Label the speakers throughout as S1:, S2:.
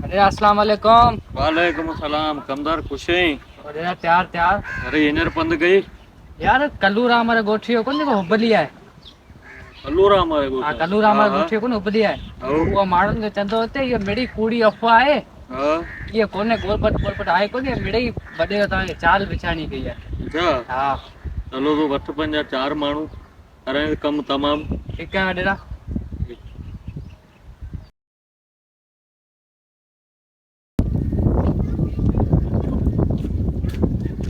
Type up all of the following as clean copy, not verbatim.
S1: अरे अस्सलाम वालेकुम।
S2: वालेकुम अस्सलाम। कमदार खुश हैं?
S1: अरे यार त्यार त्यार
S2: अरे इनर पंद गई
S1: यार कल्लू राम हमारे गोठियो को देखो हुबली है।
S2: अल्लूरा हमारे
S1: हाँ
S2: गोठा।
S1: कल्लू राम
S2: हाँ
S1: हमारे
S2: हाँ
S1: गोठियो को हुबली है।
S2: हाँ
S1: वो मारन के चंदो होते ये मेरी कूड़ी अफवाह है।
S2: हाँ।
S1: ये कोने गोलपट आए को ये मेरे ही बड़े होता है चाल बिछानी गई है।
S2: अच्छा
S1: हाँ
S2: चलो तो वठ पंजा चार माण्हू करें कम तमाम।
S1: ठीक है डेरा।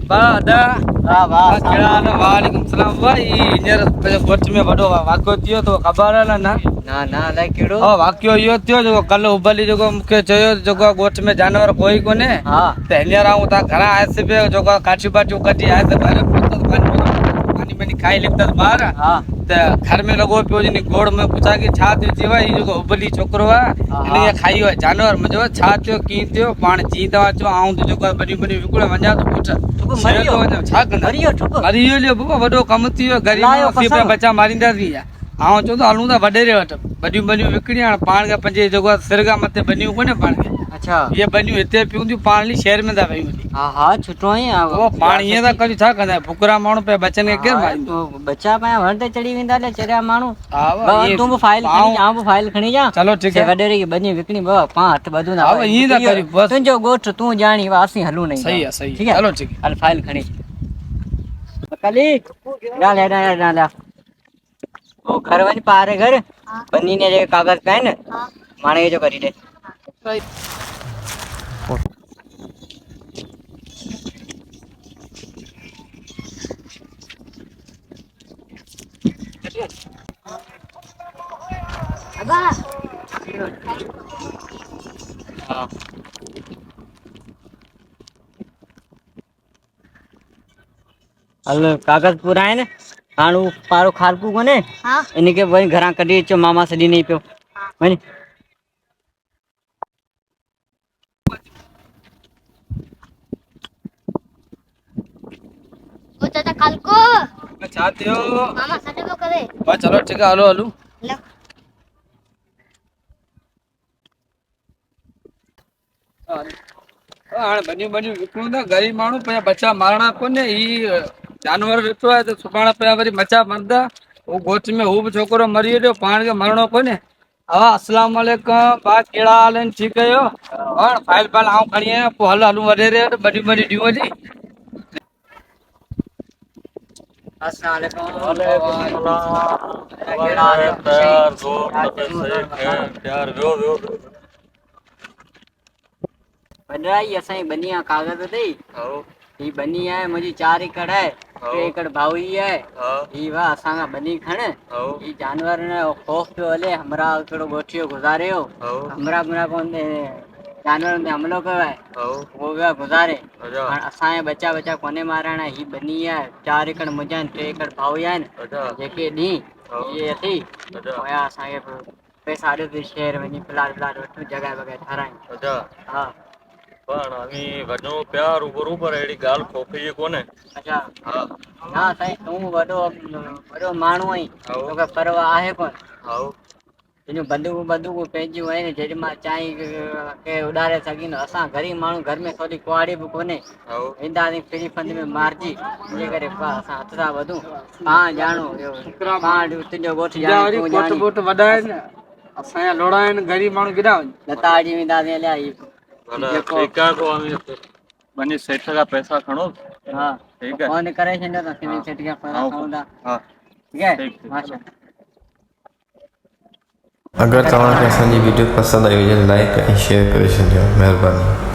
S1: बादा
S3: वाह वाह
S1: केड़ा हाल है? वालेकुम सलाम भाई। हींअर गोठ में वॾो वाक़ियो थियो तो ख़बर है ना?
S3: ना ना अलाए कहिड़ो।
S1: हाँ वाक़ियो इहो थियो जेको कल्ह हुबली जेको मूंखे चयो जेको गोठ में जानवर कोई कोन्हे।
S3: हा
S1: त हींअर आऊं तव्हां घरां आयसि पियो जेको काठियूं बाठियूं कढी आयसि ॿाहिरि पानी वानी खाई निकितसि ॿाहिरि।
S3: हा
S1: त घर में लॻो पियो जिनी गोड़ में पुछा की छा थियो चयो हीउ जेको हुबली छोकिरो आहे हिनखे खाई वियो आहे जानवर। मुंहिंजो छा थियो कीअं थियो पाण जी तव्हां चओ आऊं त जेको वॾियूं वॾियूं विकिणे वञा थो पुठ
S3: मरी वियो?
S1: छा कंदा
S3: मरी वियो ठुक?
S1: मरी वियो बाबा वॾो कमु थी वियो
S3: अलायो
S1: ग़रीब
S3: कसम।
S1: बचा मारींदासीं आऊं चओ त हलूं था वॾेरे वटि वॾियूं वॾियूं विकिणी हाणे पाण खे पंहिंजे जेको आहे सिरगा मथे बनियूं कोन्हे पाण खे
S3: अच्छा
S1: इहे बनियूं हिते पियूं थियूं पाण हली शहर में था वयूं हली।
S3: हा हा छुटो ही
S1: उहो पाण ईअं था करियूं छा कंदा फुकरा माण्हू पिया बचनि खे केरु मारींदो।
S3: बच्चा पाया वण ते चढ़ी वेंदा ले चरिया माण्हू।
S1: हा
S3: बाबा तूं भी फाइल खणी जा, भी फाइल खणी जा।
S1: चलो ठीक है।
S3: वडेरे की बनी विकणी बाबा पा हथ बधू ना।
S1: हा ईअं था करियूं बस
S3: तुंहिंजो गोठ तूं जाणी वासी हलू नहीं।
S1: सही है सही
S3: ठीक
S1: है
S3: है
S1: चलो ठीक है।
S3: हल फाइल खणी कली डाल डाल डाल वो घर वनी पारे घर बनी ने जे कागज पे है न माने जो करी दे। अबा
S2: हाँ
S3: हल कागज पूरा है न हाणु पारो खालपू कोने। हां इनके वही घरा कढी चो मामा सदी नहीं पियो। वनी
S4: ओ चाचा कल को
S1: छा थियो?
S4: मामा सॾ पियो करे
S1: बस चलो ठीक है हलो हलो।
S4: ल
S1: हाणे बनियूं बनियूं विकिणूं था ग़रीब माण्हू पंहिंजा बचा मारणा कोन्हे ही जानवर ॾिठो आहे त सुभाणे पिया वरी बचा मरंदा। हू गोच में हू बि छोकिरो मरी वियो पाण खे मरणो कोन्हे। हा अस्सलाम वालेकुम बा कहिड़ा हाल आहिनि ठीकु आहियो? हाणे फाइल फाइल आऊं खणी आहियां पोइ हल हलूं वॾेरे वॾियूं वॾियूं ॾियूं हली।
S3: अस्सलाम वालेकुम।
S2: वालेकुम सलाम।
S3: केड़ा हाल है?
S2: प्यार दोस्त सही खैर प्यार वियो वियो।
S3: वडरा ही असाई बनिया कागज दई
S2: हाँ
S3: ही बनी है मुझी 4 एकड़ है 3 एकड़ भाई है
S2: हाँ
S3: ही वा असांगा बनी खण
S2: हाँ
S3: ही जानवर ने खौफ पे हले हमरा थोड़ो गोठियो गुजारे हो
S2: हाँ
S3: हमरा मुरा को जानवर ने हमलो कयो है
S2: हाँ
S3: वो वा गुजारे
S2: अच्छा
S3: हां असाए बच्चा बच्चा कोने माराना ही बनी है 4 एकड़ मुझा 3 एकड़ भाई है
S2: अच्छा
S3: जेके दी
S2: हाँ
S3: ये थी
S2: अच्छा
S3: होया असाए पैसा दे शहर में प्लाट प्लाट वठ जगह वगैरह ठहराई।
S2: अच्छा
S3: हां
S2: पण हमी वञो पिया रूबरू पर अहिड़ी ॻाल्हि खोखी कोन्हे।
S3: अच्छा
S2: हा
S3: ना साईं तू वॾो माण्हू आहीं
S2: हाँ
S3: तोखे परवाह आहे कोन।
S2: हाँ
S3: तुंहिंजूं बंदूकूं पंहिंजियूं आहिनि जेॾी महिल चाहीं के उॾारे सघीं असां ग़रीब माण्हू घर में थोरी कुआड़ी बि कोन्हे
S2: हाँ
S3: वेंदासीं फ्री फंड में मारिजी इन करे असां हथ था वधूं पाण ॼाणो पाण तुंहिंजो ॻोठु ॼाणे तूं
S1: कोट
S3: ॼाणी
S1: बोट वॾा आहिनि असांजा लोड़ा आहिनि ग़रीब माण्हू केॾा वञनि।
S3: लता हणी वेंदासीं अलिया
S2: भला
S3: जेको
S2: ठीकु आहे तो हमी वञी सेठ खां पैसा खणो।
S3: हा
S2: ठीकु है
S3: फोन करे छॾियो त सिंधी
S2: हाँ
S3: सेठ खे
S2: हाँ
S3: खणूं था
S2: हाँ
S3: ठीक है
S2: ठीक ठीक
S3: माशा
S5: अगर तव्हांखे असांजी वीडियो पसंदि आई हुजे लाइक ऐं शेयर करे छॾियो महिरबानी।